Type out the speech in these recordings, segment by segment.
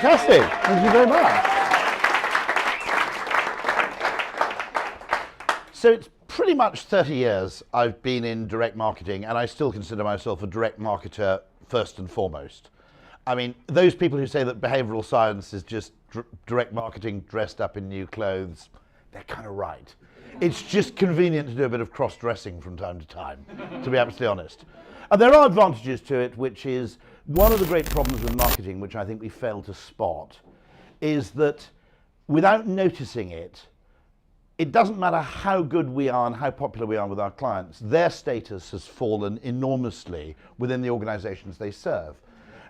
fantastic. Thank you very much. So it's pretty much 30 years I've been in direct marketing, and I still consider myself a direct marketer first and foremost. I mean, those people who say that behavioral science is just direct marketing dressed up in new clothes, they're kind of right. It's just convenient to do a bit of cross-dressing from time to time, to be absolutely honest. And there are advantages to it, which is one of the great problems with marketing, which I think we fail to spot, is that without noticing it, it doesn't matter how good we are and how popular we are with our clients, their status has fallen enormously within the organizations they serve.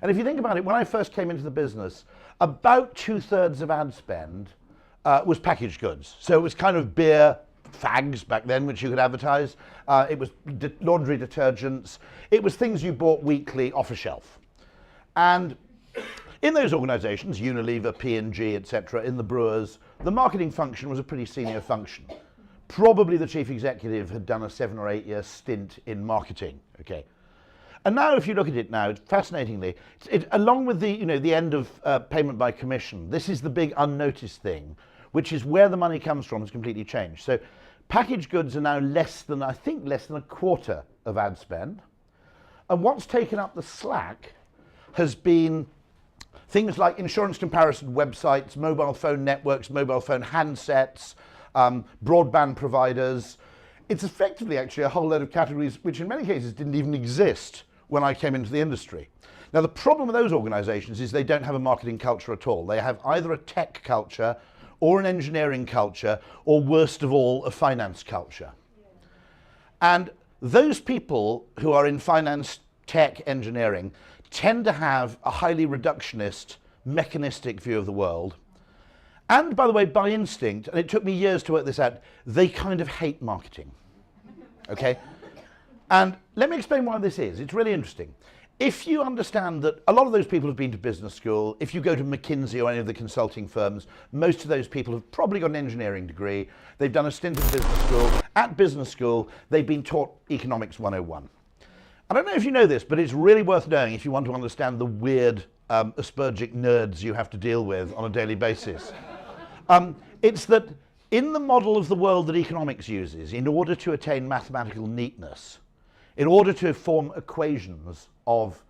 And if you think about it, when I first came into the business, about 2/3 of ad spend was packaged goods. So it was kind of beer, fags back then, which you could advertise. It was laundry detergents. It was things you bought weekly off a shelf. And in those organizations, Unilever, P&G, etc., in the brewers, the marketing function was a pretty senior function. Probably the chief executive had done a 7 or 8 year stint in marketing, okay? And now if you look at it now, fascinatingly, along with the end of payment by commission, this is the big unnoticed thing, which is where the money comes from has completely changed. So packaged goods are now less than a quarter of ad spend. And what's taken up the slack has been things like insurance comparison websites, mobile phone networks, mobile phone handsets, broadband providers. It's effectively actually a whole load of categories which in many cases didn't even exist when I came into the industry. Now the problem with those organizations is they don't have a marketing culture at all. They have either a tech culture or an engineering culture, or worst of all, a finance culture. And those people who are in finance, tech, engineering tend to have a highly reductionist, mechanistic view of the world. And by the way, by instinct, and it took me years to work this out, they kind of hate marketing, okay? And let me explain why this is. It's really interesting. If you understand that a lot of those people have been to business school, if you go to McKinsey or any of the consulting firms, most of those people have probably got an engineering degree. They've done a stint at business school. At business school, they've been taught Economics 101. I don't know if you know this, but it's really worth knowing if you want to understand the weird Aspergic nerds you have to deal with on a daily basis. It's that in the model of the world that economics uses, in order to attain mathematical neatness, in order to form equations of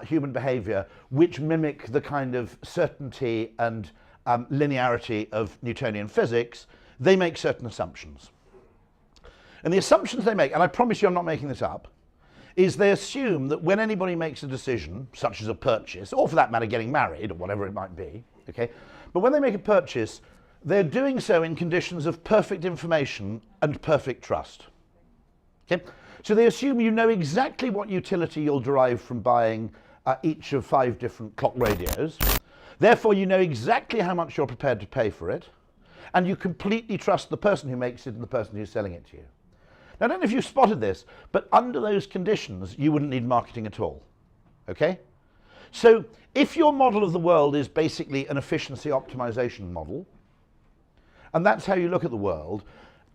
human behavior which mimic the kind of certainty and linearity of Newtonian physics, they make certain assumptions. And the assumptions they make, and I promise you I'm not making this up, is they assume that when anybody makes a decision, such as a purchase, or for that matter getting married, or whatever it might be, okay, but when they make a purchase, they're doing so in conditions of perfect information and perfect trust. Okay? So they assume you know exactly what utility you'll derive from buying each of 5 different clock radios. Therefore, you know exactly how much you're prepared to pay for it, and you completely trust the person who makes it and the person who's selling it to you. Now, I don't know if you've spotted this, but under those conditions, you wouldn't need marketing at all, okay? So if your model of the world is basically an efficiency optimization model, and that's how you look at the world,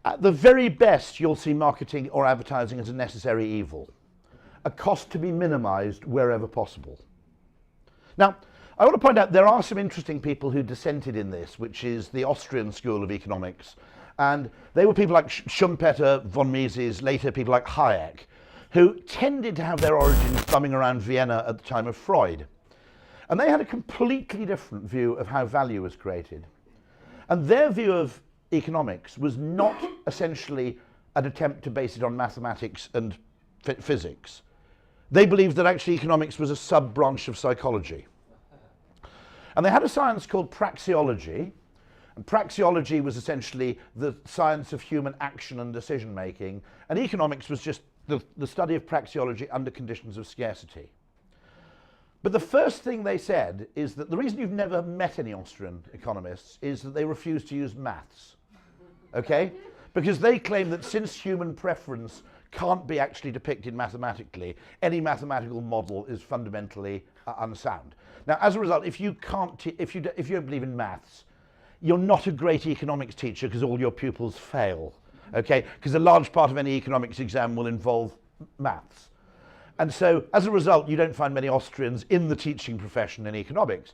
at the very best, you'll see marketing or advertising as a necessary evil, a cost to be minimized wherever possible. Now, I want to point out there are some interesting people who dissented in this, which is the Austrian school of economics. And they were people like Schumpeter, von Mises, later people like Hayek, who tended to have their origins bumming around Vienna at the time of Freud. And they had a completely different view of how value was created. And their view of economics was not essentially an attempt to base it on mathematics and physics. They believed that actually economics was a sub-branch of psychology. And they had a science called praxeology. And praxeology was essentially the science of human action and decision making, and economics was just the study of praxeology under conditions of scarcity. But the first thing they said is that the reason you've never met any Austrian economists is that they refuse to use maths, okay? Because they claim that since human preference can't be actually depicted mathematically, any mathematical model is fundamentally unsound. Now, as a result, if you don't believe in maths, you're not a great economics teacher because all your pupils fail, okay? Because a large part of any economics exam will involve maths. And so, as a result, you don't find many Austrians in the teaching profession in economics.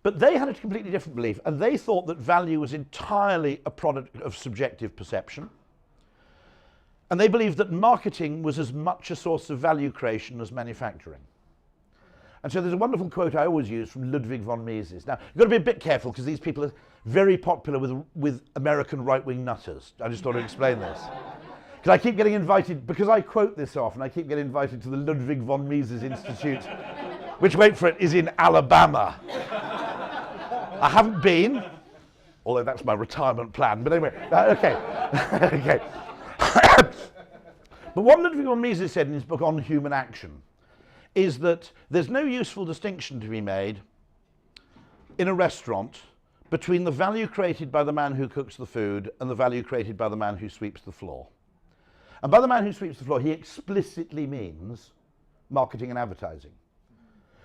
But they had a completely different belief, and they thought that value was entirely a product of subjective perception. And they believed that marketing was as much a source of value creation as manufacturing. And so there's a wonderful quote I always use from Ludwig von Mises. Now, you've got to be a bit careful because these people are very popular with American right-wing nutters. I just thought to explain this. Because I keep getting invited, because I quote this often, I keep getting invited to the Ludwig von Mises Institute, which, wait for it, is in Alabama. I haven't been, although that's my retirement plan, but anyway, okay. Okay. But what Ludwig von Mises said in his book On Human Action is that there's no useful distinction to be made in a restaurant between the value created by the man who cooks the food and the value created by the man who sweeps the floor. And by the man who sweeps the floor, he explicitly means marketing and advertising.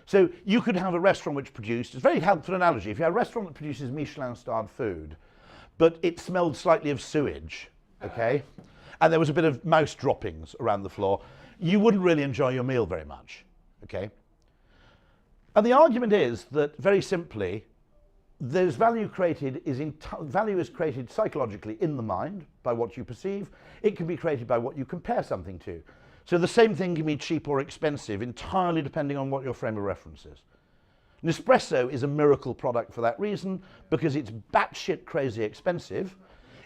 So you could have a restaurant which produced, it's a very helpful analogy, if you have a restaurant that produces Michelin-starred food, but it smelled slightly of sewage, okay, and there was a bit of mouse droppings around the floor, you wouldn't really enjoy your meal very much, okay? And the argument is that, very simply, there's value created, value is created psychologically in the mind by what you perceive. It can be created by what you compare something to. So the same thing can be cheap or expensive, entirely depending on what your frame of reference is. Nespresso is a miracle product for that reason, because it's batshit crazy expensive.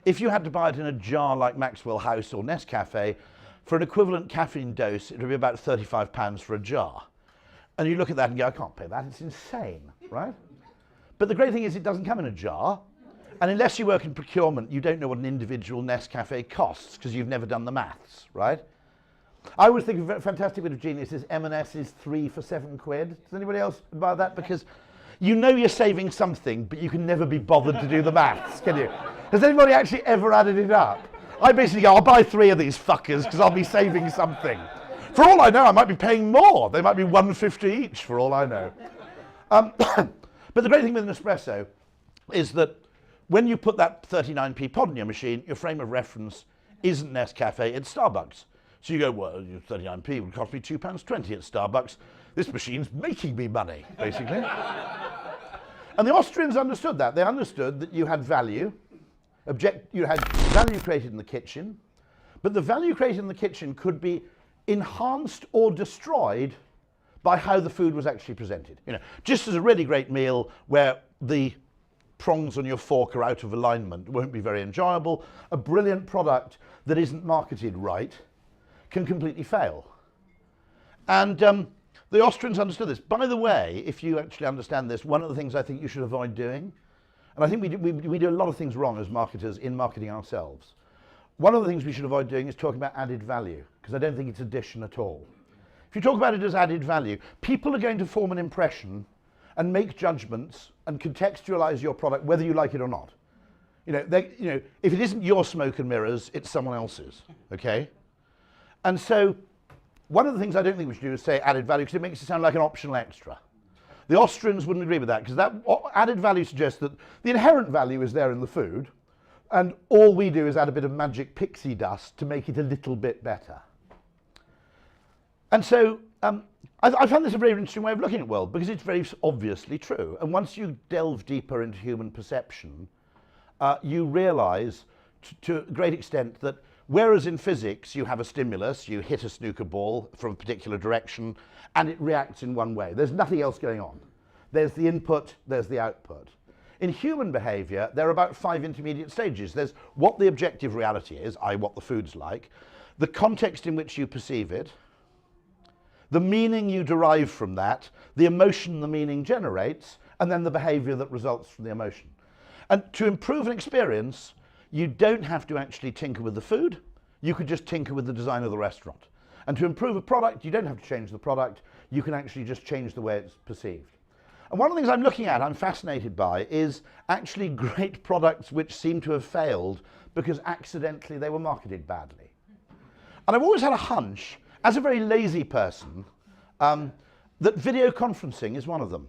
If you had to buy it in a jar like Maxwell House or Nescafe, for an equivalent caffeine dose, it would be about £35 for a jar. And you look at that and go, I can't pay that, it's insane, right? But the great thing is it doesn't come in a jar. And unless you work in procurement, you don't know what an individual Nescafe costs because you've never done the maths, right? I always think a fantastic bit of genius is M&S is 3 for £7. Does anybody else buy that? Because you know you're saving something, but you can never be bothered to do the maths, can you? Has anybody actually ever added it up? I basically go, I'll buy 3 of these fuckers because I'll be saving something. For all I know, I might be paying more. They might be £1.50 each, for all I know. But the great thing with Nespresso is that when you put that 39p pod in your machine, your frame of reference isn't Nescafe, it's Starbucks. So you go, well, 39p would cost me £2.20 at Starbucks. This machine's making me money, basically. And the Austrians understood that. They understood that you had value, you had value created in the kitchen, but the value created in the kitchen could be enhanced or destroyed by how the food was actually presented. You know, just as a really great meal where the prongs on your fork are out of alignment won't be very enjoyable, a brilliant product that isn't marketed right can completely fail. And the Austrians understood this. By the way, if you actually understand this, one of the things I think you should avoid doing, and I think we do a lot of things wrong as marketers in marketing ourselves. One of the things we should avoid doing is talking about added value, because I don't think it's addition at all. If you talk about it as added value, people are going to form an impression and make judgments and contextualize your product whether you like it or not. You know, if it isn't your smoke and mirrors, it's someone else's, okay? And so one of the things I don't think we should do is say added value, because it makes it sound like an optional extra. The Austrians wouldn't agree with that, because that added value suggests that the inherent value is there in the food, and all we do is add a bit of magic pixie dust to make it a little bit better. And so I found this a very interesting way of looking at the world, because it's very obviously true. And once you delve deeper into human perception, you realize to a great extent that whereas in physics you have a stimulus, you hit a snooker ball from a particular direction, and it reacts in one way. There's nothing else going on. There's the input, there's the output. In human behavior, there are about 5 intermediate stages. There's what the objective reality is, i.e. what the food's like, the context in which you perceive it, the meaning you derive from that, the emotion the meaning generates, and then the behavior that results from the emotion. And to improve an experience, you don't have to actually tinker with the food, you could just tinker with the design of the restaurant. And to improve a product, you don't have to change the product, you can actually just change the way it's perceived. And one of the things I'm looking at, I'm fascinated by, is actually great products which seem to have failed because accidentally they were marketed badly. And I've always had a hunch, as a very lazy person, that video conferencing is one of them.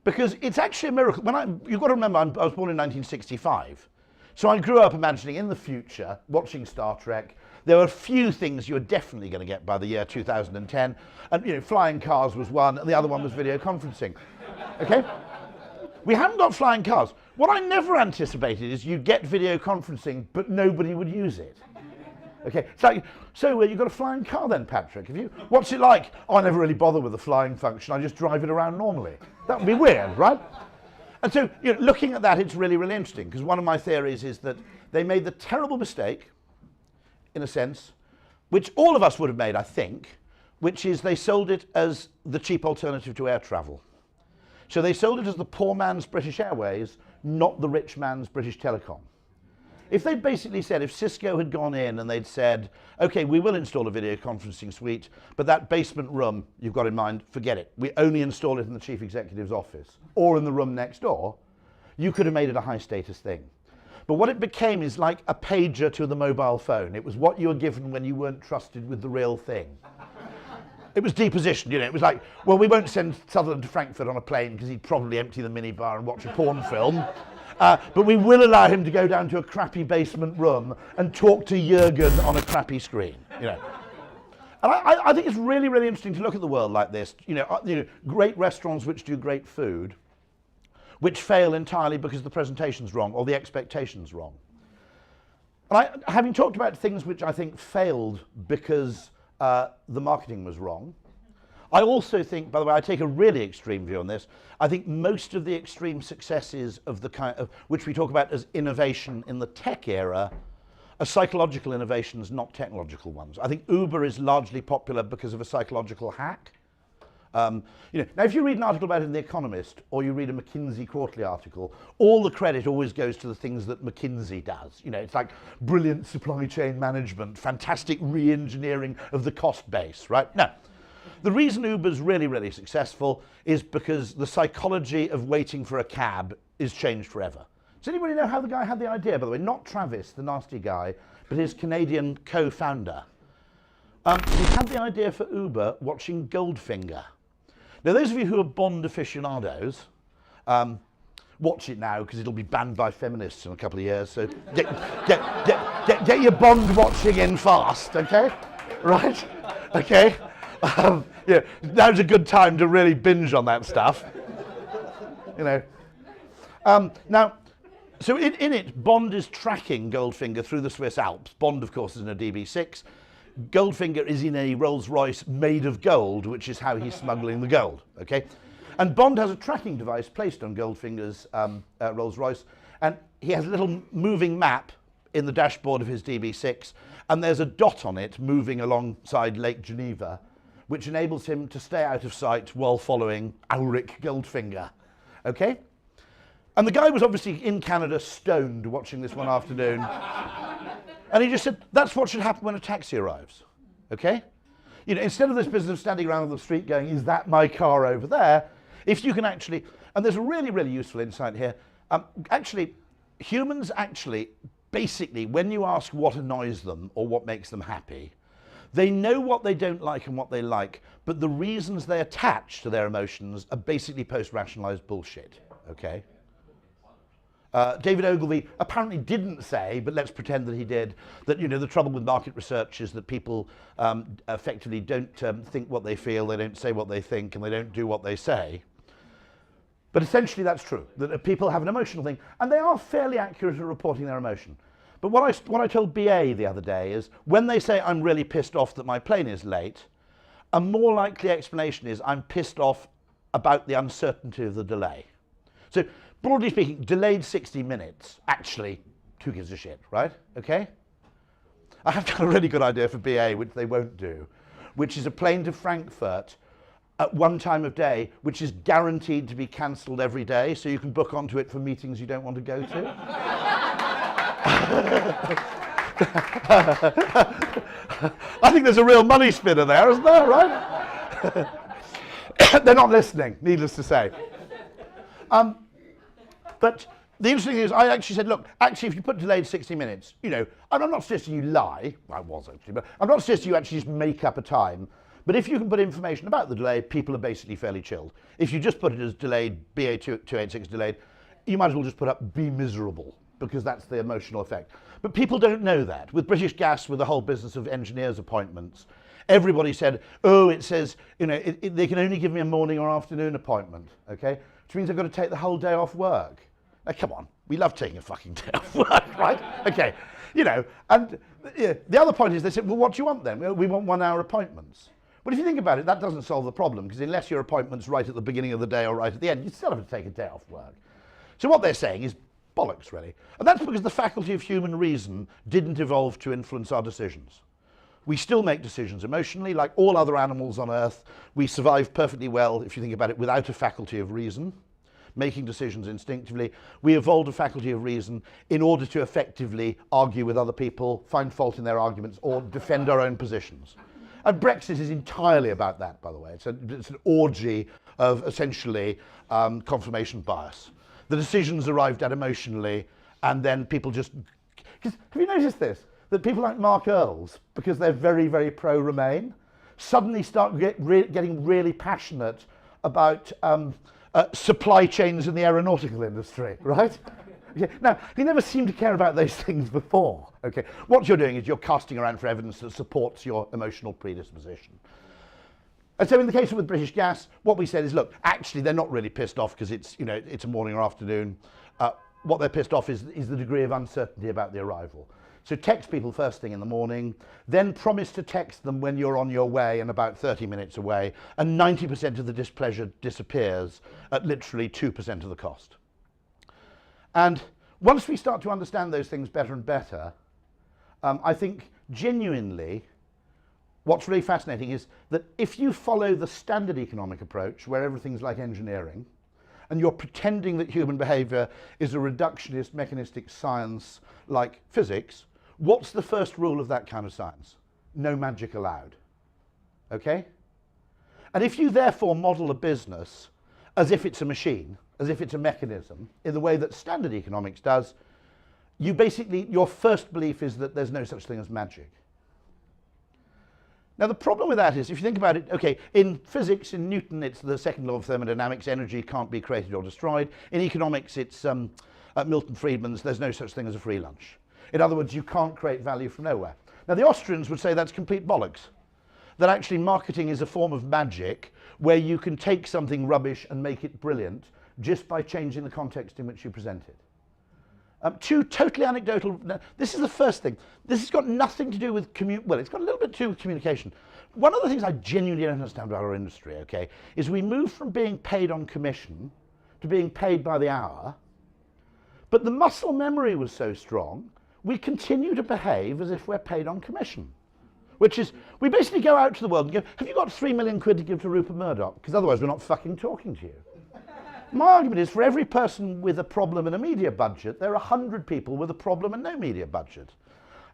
Because it's actually a miracle. You've got to remember, I was born in 1965. So I grew up imagining in the future, watching Star Trek, there were a few things you were definitely going to get by the year 2010. And flying cars was one, and the other one was video conferencing. Okay? We haven't got flying cars. What I never anticipated is you'd get video conferencing, but nobody would use it. Okay, it's like, so you've got a flying car then, Patrick, have you? What's it like? Oh, I never really bother with the flying function, I just drive it around normally. That would be weird, right? And so, looking at that, it's really, really interesting, because one of my theories is that they made the terrible mistake, in a sense, which all of us would have made, I think, which is they sold it as the cheap alternative to air travel. So they sold it as the poor man's British Airways, not the rich man's British Telecom. If they'd basically said, if Cisco had gone in and they'd said, okay, we will install a video conferencing suite, but that basement room you've got in mind, forget it. We only install it in the chief executive's office or in the room next door, you could have made it a high status thing. But what it became is like a pager to the mobile phone. It was what you were given when you weren't trusted with the real thing. It was depositioned, it was like, well, we won't send Sutherland to Frankfurt on a plane because he'd probably empty the minibar and watch a porn film. But we will allow him to go down to a crappy basement room and talk to Jürgen on a crappy screen, And I think it's really, really interesting to look at the world like this. Great restaurants which do great food, which fail entirely because the presentation's wrong or the expectation's wrong. And having talked about things which I think failed because the marketing was wrong, I also think, by the way, I take a really extreme view on this. I think most of the extreme successes of the kind of, which we talk about as innovation in the tech era, are psychological innovations, not technological ones. I think Uber is largely popular because of a psychological hack. Now if you read an article about it in The Economist, or you read a McKinsey quarterly article, all the credit always goes to the things that McKinsey does. It's like brilliant supply chain management, fantastic re-engineering of the cost base, right? No. The reason Uber's really, really successful is because the psychology of waiting for a cab is changed forever. Does anybody know how the guy had the idea, by the way? Not Travis, the nasty guy, but his Canadian co-founder. He had the idea for Uber watching Goldfinger. Now, those of you who are Bond aficionados, watch it now because it'll be banned by feminists in a couple of years, so get your Bond watching in fast, okay? Right? Okay? Now's a good time to really binge on that stuff. Now, so in it, Bond is tracking Goldfinger through the Swiss Alps. Bond, of course, is in a DB6. Goldfinger is in a Rolls Royce made of gold, which is how he's smuggling the gold, okay? And Bond has a tracking device placed on Goldfinger's Rolls Royce, and he has a little moving map in the dashboard of his DB6, and there's a dot on it moving alongside Lake Geneva, which enables him to stay out of sight while following Ulrich Goldfinger, okay? And the guy was obviously in Canada stoned watching this one afternoon. And he just said, that's what should happen when a taxi arrives, okay? Instead of this business of standing around on the street going, is that my car over there? If you can actually, and there's a really, really useful insight here. Humans basically, when you ask what annoys them or what makes them happy, they know what they don't like and what they like, but the reasons they attach to their emotions are basically post-rationalized bullshit, okay? David Ogilvy apparently didn't say, but let's pretend that he did, that the trouble with market research is that people effectively don't think what they feel, they don't say what they think, and they don't do what they say. But essentially that's true, that people have an emotional thing, and they are fairly accurate at reporting their emotion. But what I told BA the other day is, when they say I'm really pissed off that my plane is late, a more likely explanation is I'm pissed off about the uncertainty of the delay. So, broadly speaking, delayed 60 minutes, actually, who gives a shit, right? Okay? I have got a really good idea for BA, which they won't do, which is a plane to Frankfurt at one time of day, which is guaranteed to be cancelled every day, so you can book onto it for meetings you don't want to go to. I think there's a real money spinner there, isn't there, right? They're not listening, needless to say. But the interesting thing is, I actually said, look, if you put delayed 60 minutes, and I'm not suggesting you lie, I was actually, but I'm not suggesting you actually just make up a time. But if you can put information about the delay, people are basically fairly chilled. If you just put it as delayed, BA286 delayed, you might as well just put up be miserable, because that's the emotional effect. But people don't know that. With British Gas, with the whole business of engineers' appointments, Everybody said, oh, it says, you know, they can only give me a morning or afternoon appointment, okay? Which means I've got to take the whole day off work. Now, come on, we love taking a fucking day off work, right? Okay, you know, and the other point is they said, well, what do you want then? We want 1 hour appointments. Well, if you think about it, that doesn't solve the problem, because unless your appointment's right at the beginning of the day or right at the end, you still have to take a day off work. So what they're saying is bollocks, really. And that's because the faculty of human reason didn't evolve to influence our decisions. We still make decisions emotionally, like all other animals on Earth. We survive perfectly well, if you think about it, without a faculty of reason, making decisions instinctively. We evolved a faculty of reason in order to effectively argue with other people, find fault in their arguments, or defend our own positions. And Brexit is entirely about that, by the way. It's an orgy of, essentially, confirmation bias. The decisions arrived at emotionally, and then people just... Have you noticed this? That people like Mark Earls, because they're very, very pro-Remain, suddenly start getting really passionate about supply chains in the aeronautical industry, right? Okay. Now, he never seemed to care about those things before. Okay, what you're doing is you're casting around for evidence that supports your emotional predisposition. And so in the case with British Gas, what we said is, look, actually they're not really pissed off because it's, you know, it's a morning or afternoon. What they're pissed off is the degree of uncertainty about the arrival. So text people first thing in the morning, then promise to text them when you're on your way and about 30 minutes away, and 90% of the displeasure disappears at literally 2% of the cost. And once we start to understand those things better and better, I think genuinely what's really fascinating is that if you follow the standard economic approach, where everything's like engineering, and you're pretending that human behavior is a reductionist mechanistic science like physics, what's the first rule of that kind of science? No magic allowed. Okay? And if you therefore model a business as if it's a machine, as if it's a mechanism, in the way that standard economics does, you basically, your first belief is that there's no such thing as magic. Now the problem with that is, if you think about it, okay, in physics, in Newton, it's the second law of thermodynamics, energy can't be created or destroyed. In economics, it's Milton Friedman's, there's no such thing as a free lunch. In other words, you can't create value from nowhere. Now the Austrians would say that's complete bollocks. That actually marketing is a form of magic where you can take something rubbish and make it brilliant just by changing the context in which you present it. Two totally anecdotal, this is the first thing. This has got nothing to do with well, it's got a little bit to do with communication. One of the things I genuinely don't understand about our industry, okay, is we move from being paid on commission to being paid by the hour, but the muscle memory was so strong, we continue to behave as if we're paid on commission. Which is, we basically go out to the world and go, have you got 3 million quid to give to Rupert Murdoch? Because otherwise we're not fucking talking to you. My argument is, for every person with a problem and a media budget, there are 100 people with a problem and no media budget.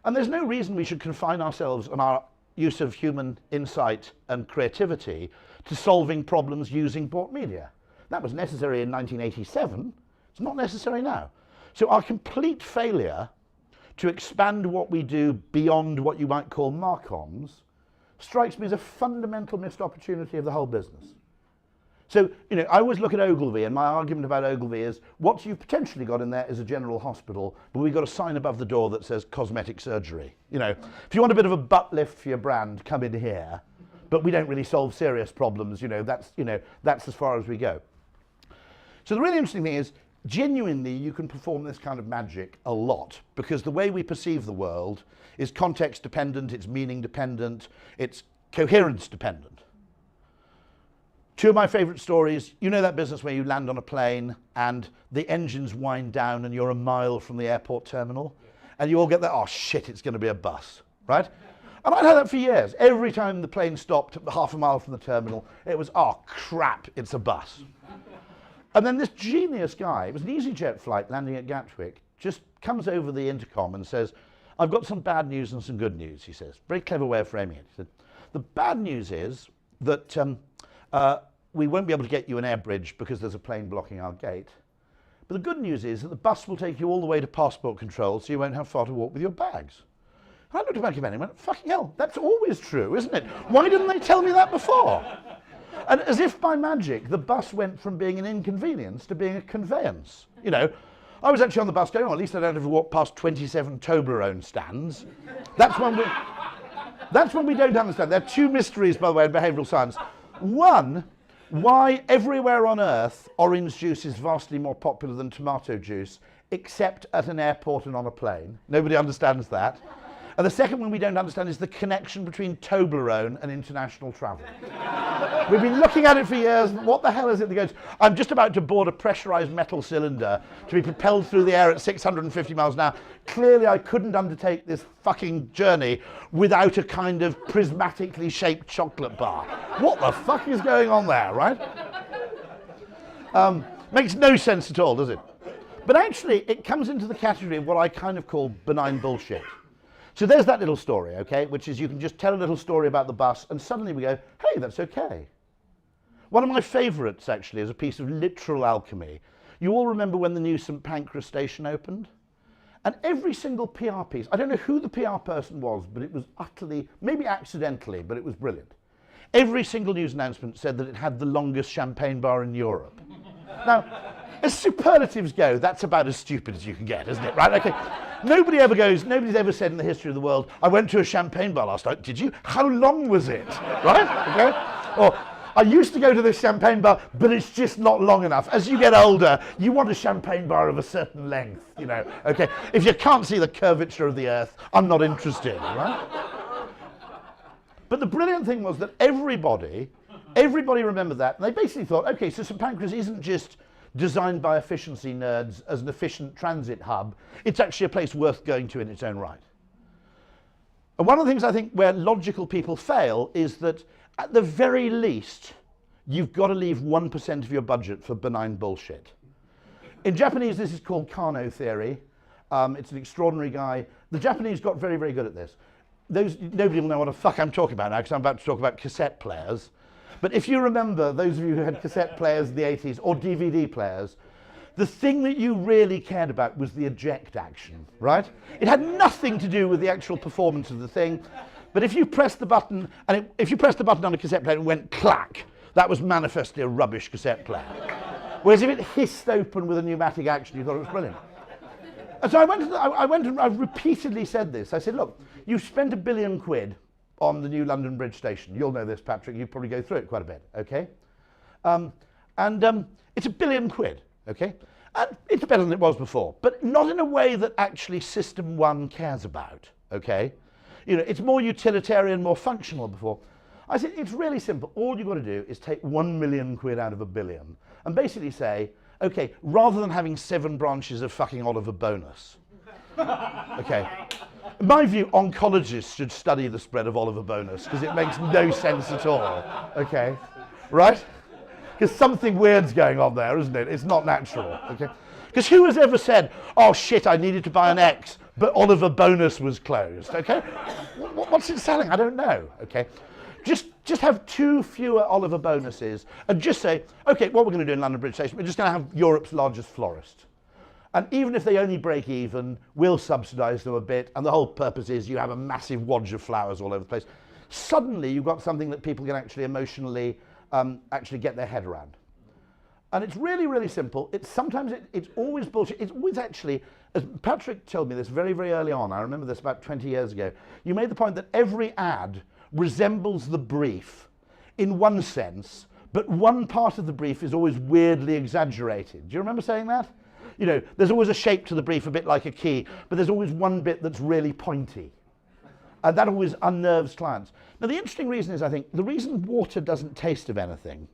And there's no reason we should confine ourselves and our use of human insight and creativity to solving problems using bought media. That was necessary in 1987. It's not necessary now. So our complete failure to expand what we do beyond what you might call marcoms strikes me as a fundamental missed opportunity of the whole business. So, you know, I always look at Ogilvy, and my argument about Ogilvy is what you've potentially got in there is a general hospital, but we've got a sign above the door that says cosmetic surgery. You know, if you want a bit of a butt lift for your brand, come in here, but we don't really solve serious problems, you know, that's as far as we go. So the really interesting thing is, genuinely, you can perform this kind of magic a lot, because the way we perceive the world is context dependent, it's meaning dependent, it's coherence dependent. Two of my favourite stories, you know that business where you land on a plane and the engines wind down and you're a mile from the airport terminal, and you all get that, oh shit, it's going to be a bus, right? And I'd had that for years. Every time the plane stopped half a mile from the terminal, it was, oh crap, it's a bus. And then this genius guy, it was an EasyJet flight landing at Gatwick, just comes over the intercom and says, I've got some bad news and some good news, he says. Very clever way of framing it. He said, the bad news is that we won't be able to get you an air bridge because there's a plane blocking our gate. But the good news is that the bus will take you all the way to passport control, so you won't have far to walk with your bags. And I looked at my companion and went, fucking hell, that's always true, isn't it? Why didn't they tell me that before? And as if by magic, the bus went from being an inconvenience to being a conveyance. You know, I was actually on the bus going, oh, at least I don't have to walk past 27 Toblerone stands. That's one we... That's what we don't understand. There are two mysteries, by the way, in behavioural science. One, why everywhere on Earth orange juice is vastly more popular than tomato juice, except at an airport and on a plane. Nobody understands that. And the second one we don't understand is the connection between Toblerone and international travel. We've been looking at it for years. What the hell is it that goes? I'm just about to board a pressurized metal cylinder to be propelled through the air at 650 miles an hour. Clearly, I couldn't undertake this fucking journey without a kind of prismatically shaped chocolate bar. What the fuck is going on there, right? Makes no sense at all, does it? But actually, it comes into the category of what I kind of call benign bullshit. So there's that little story, okay, which is you can just tell a little story about the bus and suddenly we go, hey, that's okay. One of my favourites, actually, is a piece of literal alchemy. You all remember when the new St Pancras station opened? And every single PR piece, I don't know who the PR person was, but it was utterly, maybe accidentally, but it was brilliant. Every single news announcement said that it had the longest champagne bar in Europe. Now, as superlatives go, that's about as stupid as you can get, isn't it? Right? Okay. Nobody's ever said in the history of the world, I went to a champagne bar last night. Did you? How long was it? Right? Okay. Or, I used to go to this champagne bar, but it's just not long enough. As you get older, you want a champagne bar of a certain length, you know. Okay. If you can't see the curvature of the earth, I'm not interested, right? But the brilliant thing was that everybody remembered that, and they basically thought, okay, so St Pancras isn't just designed by efficiency nerds as an efficient transit hub, it's actually a place worth going to in its own right. And one of the things I think where logical people fail is that at the very least, you've got to leave 1% of your budget for benign bullshit. In Japanese, this is called Kano theory. It's an extraordinary guy. The Japanese got very, very good at this. Nobody will know what the fuck I'm talking about now because I'm about to talk about cassette players. But if you remember, those of you who had cassette players in the 80s or DVD players, the thing that you really cared about was the eject action, right? It had nothing to do with the actual performance of the thing. But if you pressed the button, if you pressed the button on a cassette player and it went clack, that was manifestly a rubbish cassette player. Whereas if it hissed open with a pneumatic action, you thought it was brilliant. And so I've repeatedly said this. I said, look, you've spent £1 billion on the new London Bridge station. You'll know this, Patrick. You probably go through it quite a bit, okay? It's £1 billion, okay? And it's better than it was before, but not in a way that actually System 1 cares about, okay? You know, it's more utilitarian, more functional before. I said, it's really simple. All you've got to do is take £1 million out of £1 billion and basically say, okay, rather than having 7 branches of fucking Oliver Bonus, okay, in my view, oncologists should study the spread of Oliver Bonus because it makes no sense at all, okay, right? Because something weird's going on there, isn't it? It's not natural, okay? Because who has ever said, oh shit, I needed to buy an X, but Oliver Bonus was closed, okay? What's it selling? I don't know, okay? Just have 2 fewer Oliver Bonuses and just say, okay, what we're going to do in London Bridge Station, we're just going to have Europe's largest florist. And even if they only break even, we'll subsidise them a bit, and the whole purpose is you have a massive wadge of flowers all over the place. Suddenly you've got something that people can actually emotionally actually get their head around. And it's really, really simple. It's always bullshit. It's always actually, as Patrick told me this very, very early on, I remember this about 20 years ago, you made the point that every ad resembles the brief in one sense, but one part of the brief is always weirdly exaggerated. Do you remember saying that? You know, there's always a shape to the brief, a bit like a key, but there's always one bit that's really pointy. And that always unnerves clients. Now, the interesting reason is, I think, the reason water doesn't taste of anything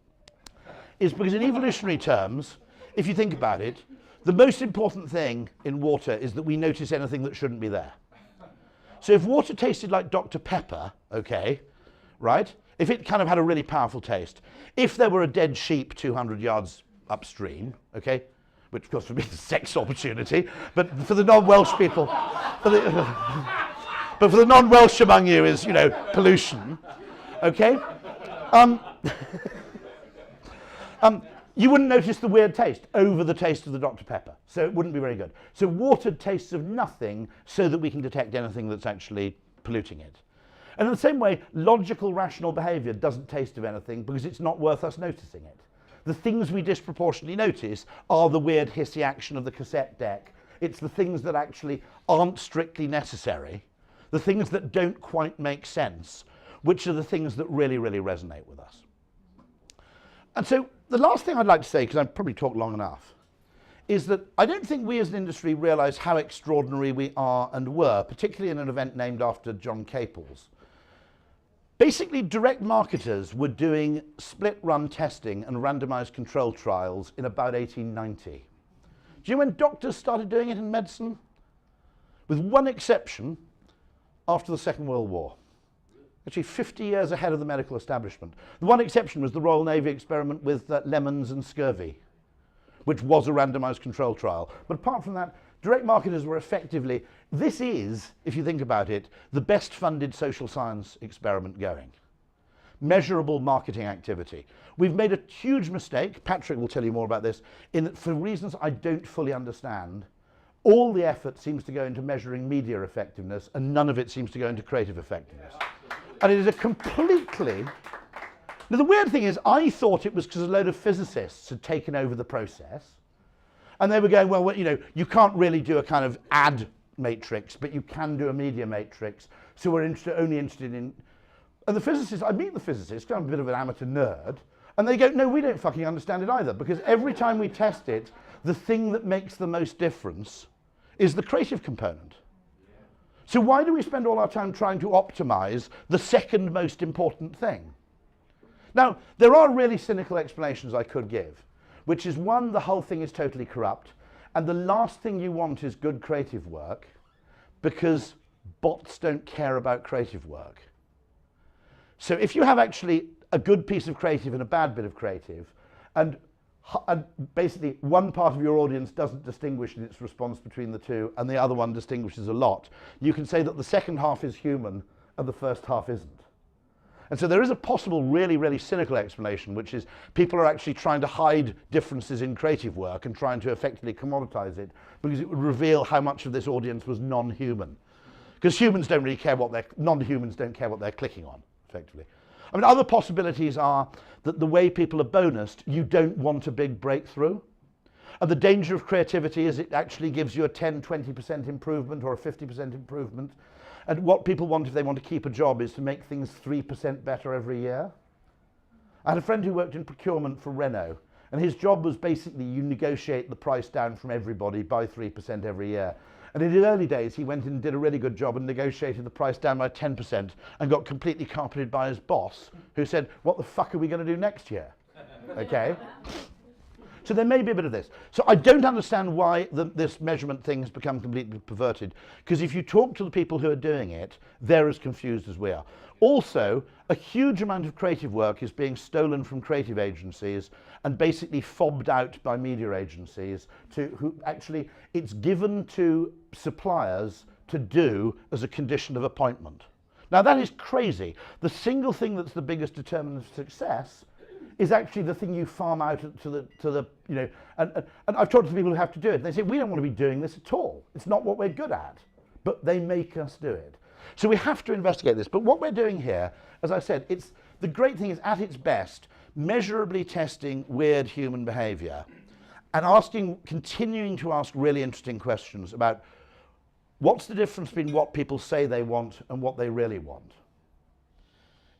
is because in evolutionary terms, if you think about it, the most important thing in water is that we notice anything that shouldn't be there. So if water tasted like Dr. Pepper, okay, right? If it kind of had a really powerful taste, if there were a dead sheep 200 yards upstream, okay, which of course would be a sex opportunity, but for the non-Welsh people, but for the non-Welsh among you is, you know, pollution, okay? You wouldn't notice the weird taste over the taste of the Dr. Pepper, so it wouldn't be very good. So water tastes of nothing so that we can detect anything that's actually polluting it. And in the same way, logical, rational behaviour doesn't taste of anything because it's not worth us noticing it. The things we disproportionately notice are the weird hissy action of the cassette deck. It's the things that actually aren't strictly necessary the things that don't quite make sense, which are the things that really, really resonate with us. And so the last thing I'd like to say, because I've probably talked long enough, is that I don't think we as an industry realise how extraordinary we are and were, particularly in an event named after John Caples. Basically, direct marketers were doing split-run testing and randomised control trials in about 1890. Do you know when doctors started doing it in medicine? With one exception, after the Second World War. Actually 50 years ahead of the medical establishment. The one exception was the Royal Navy experiment with lemons and scurvy, which was a randomised control trial. But apart from that, direct marketers were effectively, this is, if you think about it, the best funded social science experiment going. Measurable marketing activity. We've made a huge mistake, Patrick will tell you more about this, in that for reasons I don't fully understand, all the effort seems to go into measuring media effectiveness and none of it seems to go into creative effectiveness. And it is a completely... Now the weird thing is, I thought it was because a load of physicists had taken over the process and they were going, well, you know, you can't really do a kind of ad matrix, but you can do a media matrix, so we're only interested in... And the physicists, I meet the physicists, because I'm a bit of an amateur nerd, and they go, no, we don't fucking understand it either, because every time we test it, the thing that makes the most difference is the creative component. So why do we spend all our time trying to optimize the second most important thing? Now, there are really cynical explanations I could give, which is one, the whole thing is totally corrupt, and the last thing you want is good creative work, because bots don't care about creative work. So if you have actually a good piece of creative and a bad bit of creative, and basically one part of your audience doesn't distinguish in its response between the two, and the other one distinguishes a lot, you can say that the second half is human and the first half isn't. And so there is a possible really, really cynical explanation, which is people are actually trying to hide differences in creative work and trying to effectively commoditize it because it would reveal how much of this audience was non-human. Because humans don't really care what non-humans don't care what they're clicking on, effectively. I mean, other possibilities are that the way people are bonused, you don't want a big breakthrough. And the danger of creativity is it actually gives you a 10, 20% improvement or a 50% improvement. And what people want if they want to keep a job is to make things 3% better every year. I had a friend who worked in procurement for Renault, and his job was basically you negotiate the price down from everybody by 3% every year. And in the early days, he went in and did a really good job and negotiated the price down by 10% and got completely carpeted by his boss, who said, what the fuck are we going to do next year? Okay? So there may be a bit of this. So I don't understand why this measurement thing has become completely perverted, because if you talk to the people who are doing it, they're as confused as we are. Also, a huge amount of creative work is being stolen from creative agencies and basically fobbed out by media agencies who actually, it's given to suppliers to do as a condition of appointment. Now that is crazy. The single thing that's the biggest determinant of success is actually the thing you farm out to the you know, and I've talked to people who have to do it, and they say, we don't want to be doing this at all. It's not what we're good at, but they make us do it. So we have to investigate this, but what we're doing here, as I said, the great thing is at its best, measurably testing weird human behavior and continuing to ask really interesting questions about what's the difference between what people say they want and what they really want.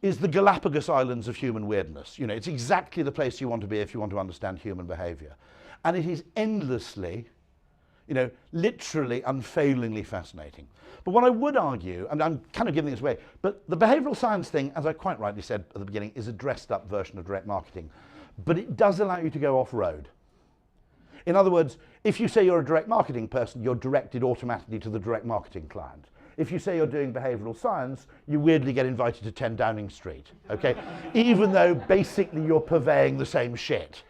Is the Galapagos Islands of human weirdness. You know, it's exactly the place you want to be if you want to understand human behavior. And it is endlessly, you know, literally unfailingly fascinating. But what I would argue, and I'm kind of giving this away, but the behavioral science thing, as I quite rightly said at the beginning, is a dressed up version of direct marketing. But it does allow you to go off-road. In other words, if you say you're a direct marketing person, you're directed automatically to the direct marketing client. If you say you're doing behavioral science, you weirdly get invited to 10 Downing Street, okay? Even though basically you're purveying the same shit.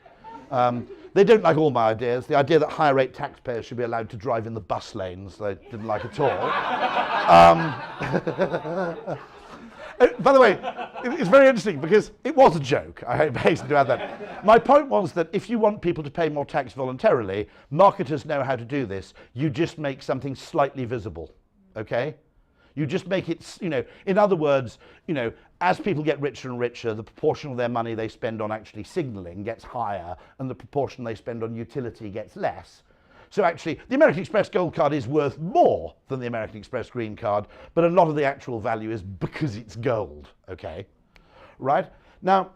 They don't like all my ideas. The idea that higher rate taxpayers should be allowed to drive in the bus lanes, they didn't like at all. By the way, it's very interesting because it was a joke. I hasten to add that. My point was that if you want people to pay more tax voluntarily, marketers know how to do this. You just make something slightly visible. Okay? You just make it, you know, in other words, you know, as people get richer and richer, the proportion of their money they spend on actually signalling gets higher and the proportion they spend on utility gets less. So actually, the American Express Gold Card is worth more than the American Express Green Card, but a lot of the actual value is because it's gold, okay? Right? Now,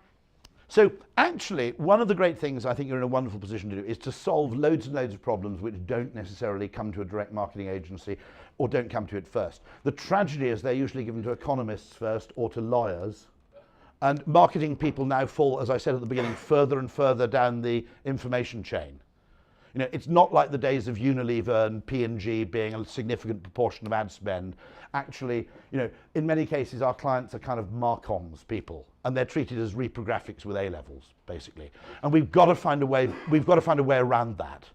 so actually, one of the great things I think you're in a wonderful position to do is to solve loads and loads of problems which don't necessarily come to a direct marketing agency or don't come to it first. The tragedy is they're usually given to economists first or to lawyers. And marketing people now fall, as I said at the beginning, further and further down the information chain. You know, it's not like the days of Unilever and P&G being a significant proportion of ad spend. Actually, you know, in many cases, our clients are kind of marcoms people, and they're treated as reprographics with A-levels, basically. And we've got to find a way around that,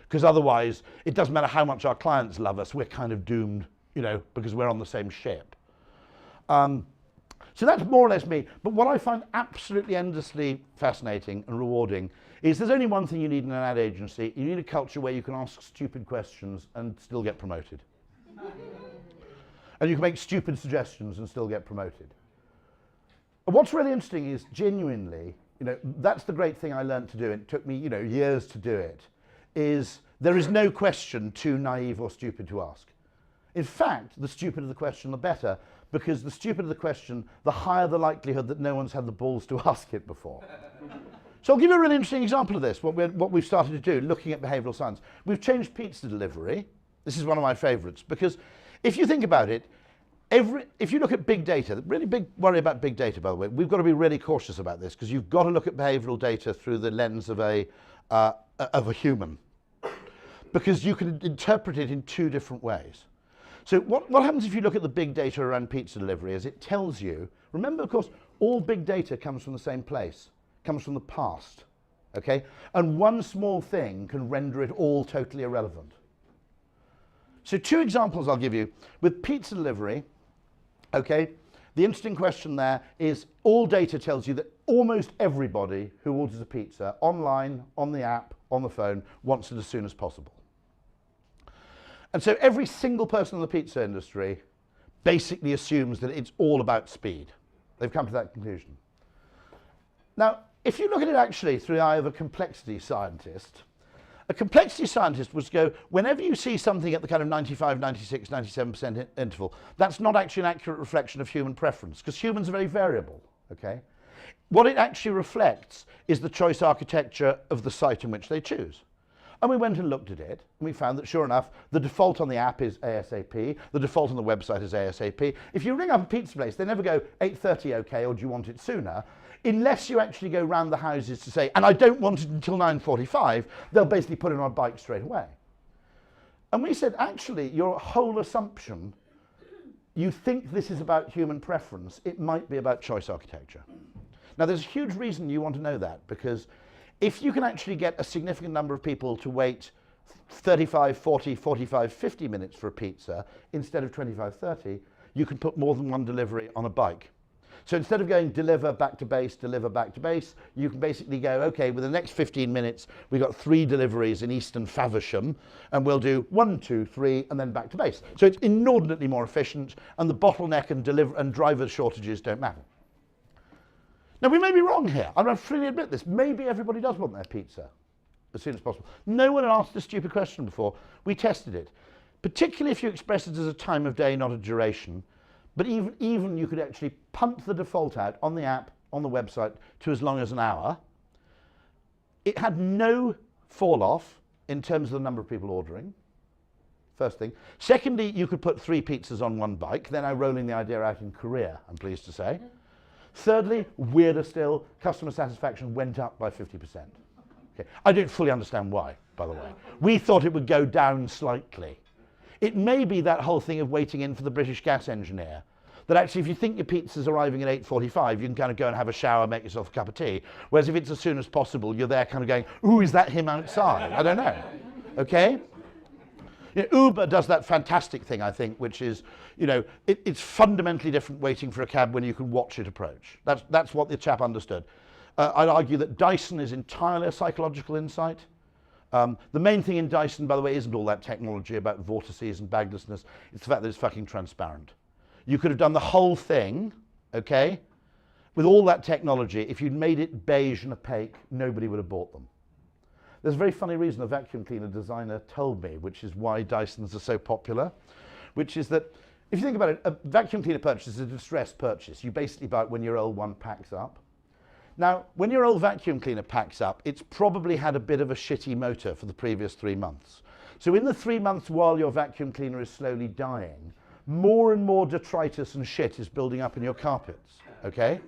because otherwise, it doesn't matter how much our clients love us, we're kind of doomed, you know, because we're on the same ship. So that's more or less me. But what I find absolutely endlessly fascinating and rewarding is there's only one thing you need in an ad agency. You need a culture where you can ask stupid questions and still get promoted. And you can make stupid suggestions and still get promoted. And what's really interesting is genuinely, you know, that's the great thing I learned to do, and it took me, you know, years to do it, is there is no question too naive or stupid to ask. In fact, the stupider the question, the better, because the stupider the question, the higher the likelihood that no one's had the balls to ask it before. So I'll give you a really interesting example of this, what we've started to do, looking at behavioural science. We've changed pizza delivery. This is one of my favourites, because if you think about it, if you look at big data, really big worry about big data, by the way, we've got to be really cautious about this, because you've got to look at behavioural data through the lens of a human, because you can interpret it in two different ways. So what happens if you look at the big data around pizza delivery is it tells you, remember, of course, all big data comes from the same place, comes from the past, okay? And one small thing can render it all totally irrelevant. So two examples I'll give you. With pizza delivery, okay, the interesting question there is all data tells you that almost everybody who orders a pizza online, on the app, on the phone, wants it as soon as possible. And so every single person in the pizza industry basically assumes that it's all about speed. They've come to that conclusion. Now, if you look at it actually through the eye of a complexity scientist would go, whenever you see something at the kind of 95, 96, 97% interval, that's not actually an accurate reflection of human preference, because humans are very variable, okay? What it actually reflects is the choice architecture of the site in which they choose. And we went and looked at it, and we found that, sure enough, the default on the app is ASAP, the default on the website is ASAP. If you ring up a pizza place, they never go 8:30 okay, or do you want it sooner? Unless you actually go round the houses to say, and I don't want it until 9:45, they'll basically put it on a bike straight away. And we said, actually, your whole assumption, you think this is about human preference, it might be about choice architecture. Now, there's a huge reason you want to know that, because if you can actually get a significant number of people to wait 35, 40, 45, 50 minutes for a pizza instead of 25, 30, you can put more than one delivery on a bike. So instead of going deliver back to base, you can basically go, okay, with the next 15 minutes, we've got 3 deliveries in Eastern Faversham, and we'll do 1, 2, 3, and then back to base. So it's inordinately more efficient, and the bottleneck and driver shortages don't matter. Now, we may be wrong here. I freely admit this. Maybe everybody does want their pizza as soon as possible. No one had asked a stupid question before. We tested it. Particularly if you express it as a time of day, not a duration. But even you could actually punt the default out on the app, on the website, to as long as an hour. It had no fall off in terms of the number of people ordering. First thing. Secondly, you could put 3 pizzas on one bike. They're now rolling the idea out in Korea, I'm pleased to say. Thirdly, weirder still, customer satisfaction went up by 50%. Okay. I don't fully understand why, by the way. We thought it would go down slightly. It may be that whole thing of waiting in for the British gas engineer, that actually if you think your pizza's arriving at 8:45, you can kind of go and have a shower, make yourself a cup of tea, whereas if it's as soon as possible, you're there kind of going, ooh, is that him outside? I don't know, okay? You know, Uber does that fantastic thing, I think, which is, you know, it's fundamentally different waiting for a cab when you can watch it approach. That's what the chap understood. I'd argue that Dyson is entirely a psychological insight. The main thing in Dyson, by the way, isn't all that technology about vortices and baglessness. It's the fact that it's fucking transparent. You could have done the whole thing, okay, with all that technology. If you'd made it beige and opaque, nobody would have bought them. There's a very funny reason a vacuum cleaner designer told me, which is why Dysons are so popular, which is that if you think about it, a vacuum cleaner purchase is a distressed purchase. You basically buy it when your old one packs up. Now, when your old vacuum cleaner packs up, it's probably had a bit of a shitty motor for the previous 3 months. So in the 3 months while your vacuum cleaner is slowly dying, more and more detritus and shit is building up in your carpets, okay?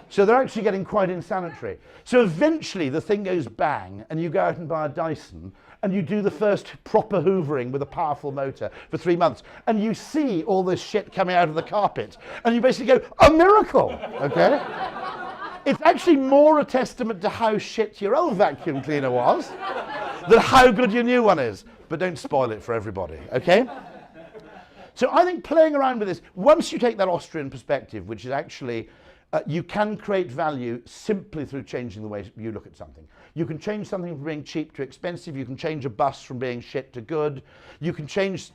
So they're actually getting quite insanitary. So eventually the thing goes bang and you go out and buy a Dyson and you do the first proper hoovering with a powerful motor for 3 months and you see all this shit coming out of the carpet and you basically go, a miracle, okay? It's actually more a testament to how shit your old vacuum cleaner was than how good your new one is. But don't spoil it for everybody, okay? So I think playing around with this, once you take that Austrian perspective, which is actually, you can create value simply through changing the way you look at something. You can change something from being cheap to expensive. You can change a bus from being shit to good. You can change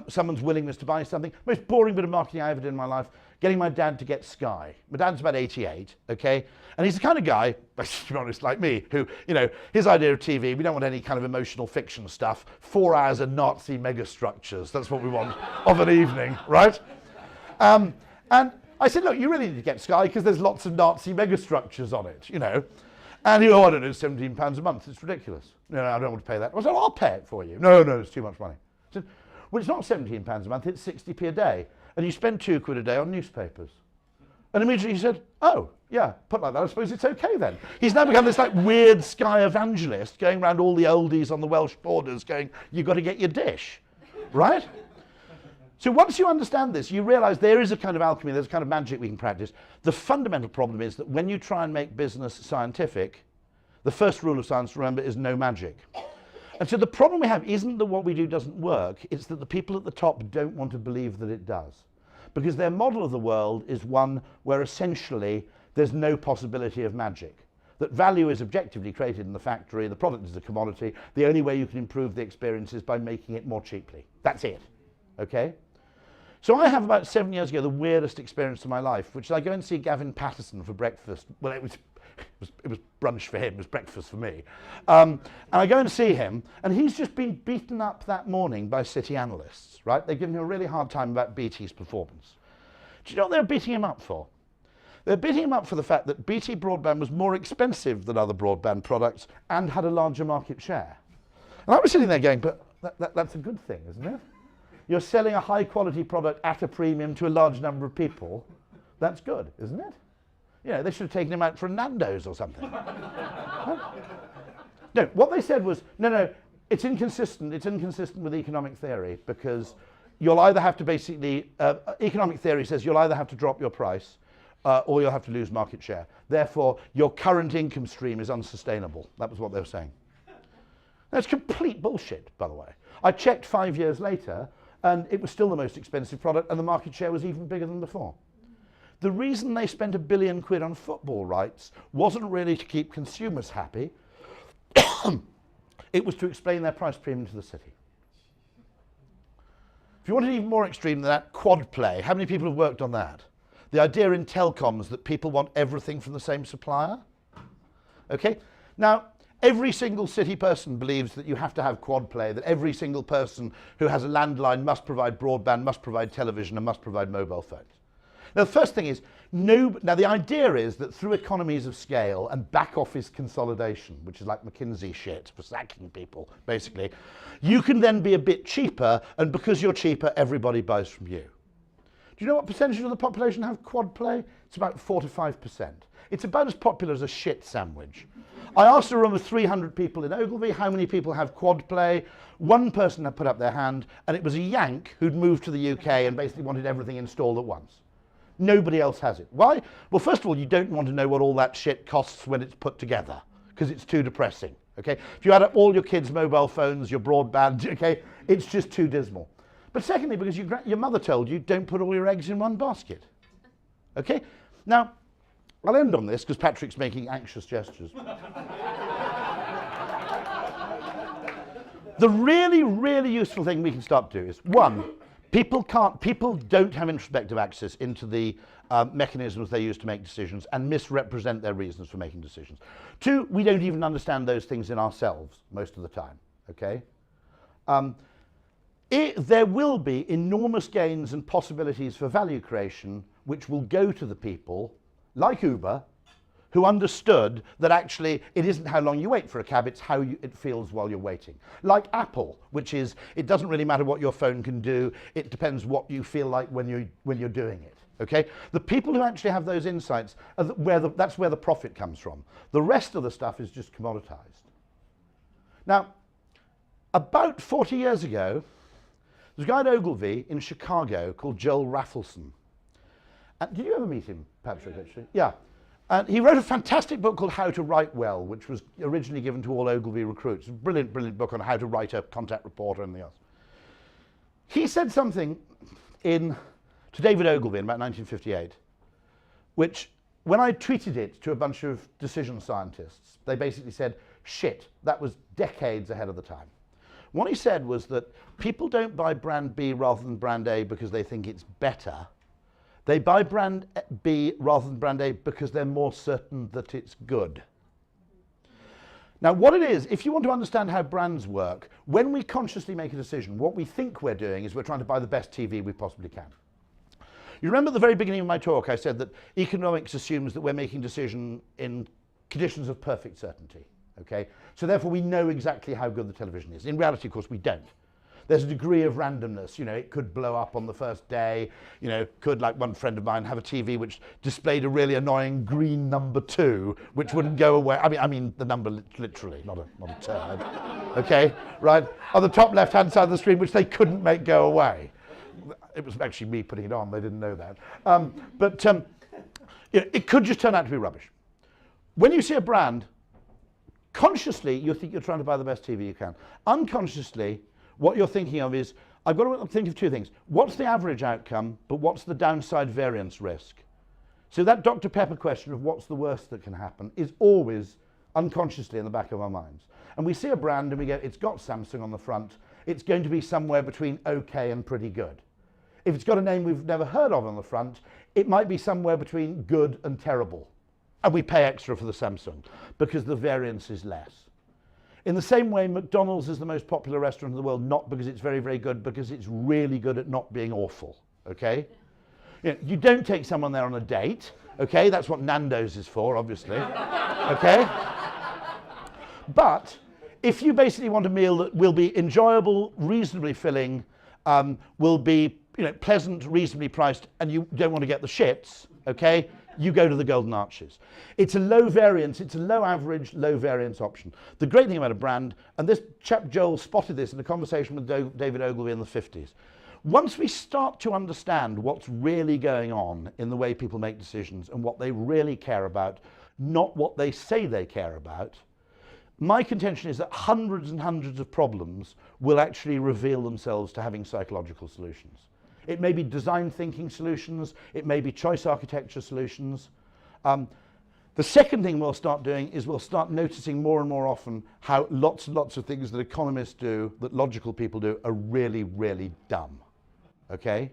someone's willingness to buy something. Most boring bit of marketing I ever did in my life, getting my dad to get Sky. My dad's about 88, okay? And he's the kind of guy, to be honest, like me, who, his idea of TV, we don't want any kind of emotional fiction stuff. 4 hours of Nazi megastructures. That's what we want of an evening, right? And I said, look, you really need to get Sky because there's lots of Nazi megastructures on it, And he, I don't know, £17 a month. It's ridiculous. No, I don't want to pay that. I said, I'll pay it for you. No, it's too much money. I said, well, it's not £17 a month, it's 60p a day. And you spend £2 a day on newspapers. And immediately he said, oh, yeah, put like that, I suppose it's okay then. He's now become this weird Sky evangelist going around all the oldies on the Welsh borders going, you've got to get your dish, right? So once you understand this, you realize there is a kind of alchemy, there's a kind of magic we can practice. The fundamental problem is that when you try and make business scientific, the first rule of science, remember, is no magic. And so the problem we have isn't that what we do doesn't work, it's that the people at the top don't want to believe that it does. Because their model of the world is one where essentially there's no possibility of magic. That value is objectively created in the factory, the product is a commodity, the only way you can improve the experience is by making it more cheaply. That's it, okay? So I have about 7 years ago the weirdest experience of my life, which is I go and see Gavin Patterson for breakfast. Well, it was brunch for him, it was breakfast for me. And I go and see him, and he's just been beaten up that morning by City analysts, right? They've given him a really hard time about BT's performance. Do you know what they're beating him up for? They're beating him up for the fact that BT broadband was more expensive than other broadband products and had a larger market share. And I was sitting there going, but that's a good thing, isn't it? You're selling a high quality product at a premium to a large number of people. That's good, isn't it? They should have taken him out for a Nando's or something. No, what they said was, no, it's inconsistent with economic theory because you'll either have to basically, economic theory says you'll either have to drop your price or you'll have to lose market share. Therefore, your current income stream is unsustainable. That was what they were saying. That's complete bullshit, by the way. I checked 5 years later and it was still the most expensive product and the market share was even bigger than before. The reason they spent £1 billion on football rights wasn't really to keep consumers happy. It was to explain their price premium to the city. If you want it even more extreme than that, quad play. How many people have worked on that? The idea in telecoms that people want everything from the same supplier. Okay? Now, every single city person believes that you have to have quad play, that every single person who has a landline must provide broadband, must provide television, and must provide mobile phones. Now, the first thing is, now the idea is that through economies of scale and back office consolidation, which is like McKinsey shit for sacking people, basically, you can then be a bit cheaper, and because you're cheaper, everybody buys from you. Do you know what percentage of the population have quad play? It's about 4 to 5%. It's about as popular as a shit sandwich. I asked a room of 300 people in Ogilvy how many people have quad play. One person had put up their hand, and it was a Yank who'd moved to the UK and basically wanted everything installed at once. Nobody else has it. Why? Well, first of all, you don't want to know what all that shit costs when it's put together, because it's too depressing, okay? If you add up all your kids' mobile phones, your broadband, okay, it's just too dismal. But secondly, because your mother told you, don't put all your eggs in one basket, okay? Now, I'll end on this, because Patrick's making anxious gestures. The really, really useful thing we can start to do is, one, People don't have introspective access into the mechanisms they use to make decisions and misrepresent their reasons for making decisions. 2, we don't even understand those things in ourselves most of the time, okay? There will be enormous gains and possibilities for value creation which will go to the people, like Uber, who understood that actually it isn't how long you wait for a cab, it's how it feels while you're waiting. Like Apple, which is, it doesn't really matter what your phone can do, it depends what you feel like when you're doing it, okay? The people who actually have those insights, that's where the profit comes from. The rest of the stuff is just commoditized. Now, about 40 years ago, there's a guy at Ogilvy in Chicago called Joel Raffleson. Did you ever meet him, Patrick, actually? Yeah. And he wrote a fantastic book called How to Write Well, which was originally given to all Ogilvy recruits. A brilliant, brilliant book on how to write a contact report or anything else. He said something to David Ogilvy in about 1958, which, when I tweeted it to a bunch of decision scientists, they basically said, shit, that was decades ahead of the time. What he said was that people don't buy brand B rather than brand A because they think it's better. They buy brand B rather than brand A because they're more certain that it's good. Now, what it is, if you want to understand how brands work, when we consciously make a decision, what we think we're doing is we're trying to buy the best TV we possibly can. You remember at the very beginning of my talk, I said that economics assumes that we're making decisions in conditions of perfect certainty, okay? So therefore we know exactly how good the television is. In reality, of course, we don't. There's a degree of randomness, you know, it could blow up on the first day, you know, could, like one friend of mine, have a TV which displayed a really annoying green number 2, which wouldn't go away. I mean the number literally, not a turd, okay, right? On the top left-hand side of the screen, which they couldn't make go away. It was actually me putting it on, they didn't know that. You know, it could just turn out to be rubbish. When you see a brand, consciously, you think you're trying to buy the best TV you can. Unconsciously, what you're thinking of is, I've got to think of 2 things. What's the average outcome, but what's the downside variance risk? So that Dr. Pepper question of what's the worst that can happen is always unconsciously in the back of our minds. And we see a brand and we go, it's got Samsung on the front, it's going to be somewhere between okay and pretty good. If it's got a name we've never heard of on the front, it might be somewhere between good and terrible. And we pay extra for the Samsung because the variance is less. In the same way, McDonald's is the most popular restaurant in the world, not because it's very, very good, because it's really good at not being awful, okay? You know, you don't take someone there on a date, okay? That's what Nando's is for, obviously, okay? But if you basically want a meal that will be enjoyable, reasonably filling, will be, you know, pleasant, reasonably priced, and you don't want to get the shits, okay? You go to the Golden Arches. It's a low variance, it's a low average, low variance option. The great thing about a brand, and this chap Joel spotted this in a conversation with David Ogilvy in the 50s. Once we start to understand what's really going on in the way people make decisions and what they really care about, not what they say they care about, my contention is that hundreds and hundreds of problems will actually reveal themselves to having psychological solutions. It may be design thinking solutions, it may be choice architecture solutions. The second thing we'll start doing is we'll start noticing more and more often how lots and lots of things that economists do, that logical people do, are really, really dumb, okay?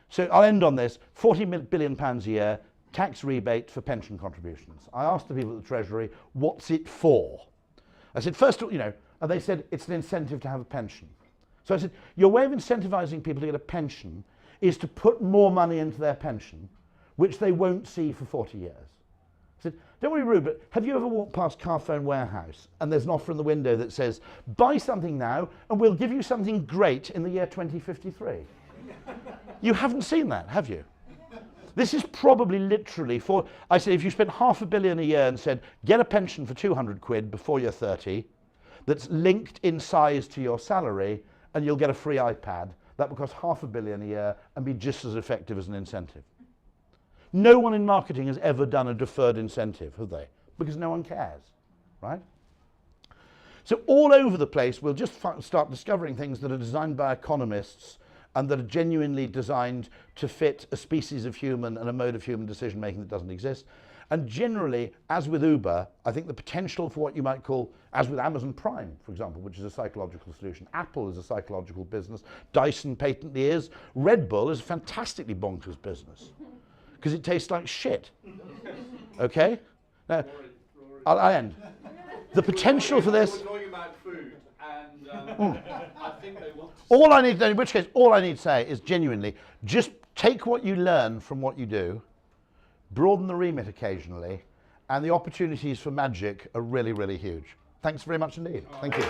So I'll end on this, £40 billion a year, tax rebate for pension contributions. I asked the people at the Treasury, what's it for? I said, first of all, you know, and they said, it's an incentive to have a pension. So I said, your way of incentivizing people to get a pension is to put more money into their pension, which they won't see for 40 years. I said, don't worry, rude, but have you ever walked past Carphone Warehouse and there's an offer in the window that says, buy something now and we'll give you something great in the year 2053? You haven't seen that, have you? This is probably literally for, I said, if you spent £500 million a year and said, get a pension for 200 quid before you're 30, that's linked in size to your salary, and you'll get a free iPad, that will cost £500 million a year and be just as effective as an incentive. No one in marketing has ever done a deferred incentive, have they? Because no one cares, right? So all over the place, we'll just start discovering things that are designed by economists and that are genuinely designed to fit a species of human and a mode of human decision making that doesn't exist. And generally, as with Uber, I think the potential for what you might call, as with Amazon Prime, for example, which is a psychological solution. Apple is a psychological business. Dyson patently is. Red Bull is a fantastically bonkers business because it tastes like shit. Okay? Now, I'll end. The potential for this. We're talking about food, and I think they want to. All I need, in which case, all I need to say is genuinely, just take what you learn from what you do, broaden the remit occasionally, and the opportunities for magic are really, really huge. Thanks very much indeed. Thank you.